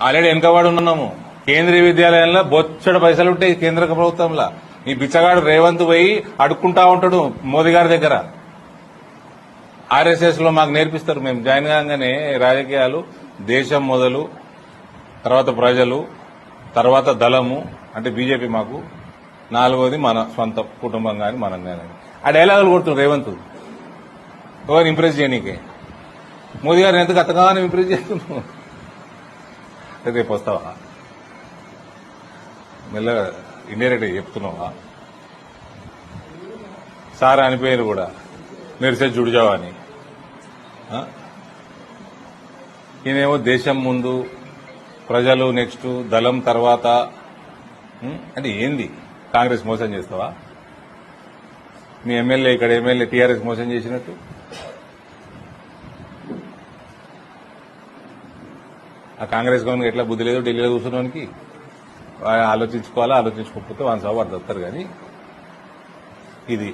Already వెనకబడి ఉన్నాము. కేంద్రీయ విద్యాలయంలో బొచ్చడు పైసలు ఉంటాయి కేంద్ర ప్రభుత్వంలో. ఈ బిచ్చగాడు రేవంత్ పోయి అడుక్కుంటా ఉంటాడు మోదీ గారి దగ్గర. ఆర్ఎస్ఎస్ లో మాకు నేర్పిస్తారు. మేము జాయిన్ కాగానే రాజకీయాలు దేశం మొదలు, తర్వాత ప్రజలు, తర్వాత దళము అంటే బీజేపీ మాకు, నాలుగోది మన సొంత కుటుంబం కానీ మనం కానీ. ఆ డైలాగులు కొడుతున్నాడు రేవంత్ ఎవరు ఇంప్రెస్ చేయనీకే. మోదీ గారిని ఎందుకు అత్తగానే ఇంప్రెస్ చేస్తున్నావు? రేపు వస్తావా? మెల్లగా ఇండైరెక్ట్ చెప్తున్నావా? సార్ అనిపోయారు కూడా మెరిసే జుడిజావా అని. ఈయనేమో దేశం ముందు, ప్రజలు నెక్స్ట్, దళం తర్వాత. అంటే ఏంది? కాంగ్రెస్ మోసం చేస్తావా? మీ ఎమ్మెల్యే ఇక్కడ ఎమ్మెల్యే టీఆర్ఎస్ మోసం చేసినట్టు. ఆ కాంగ్రెస్ గవర్నమెంట్ ఎట్లా బుద్ధి లేదు ఢిల్లీలో కూర్చున్నానికి. ఆలోచించుకోవాలా, ఆలోచించుకోకపోతే 100 సార్లు వస్తారు కానీ ఇది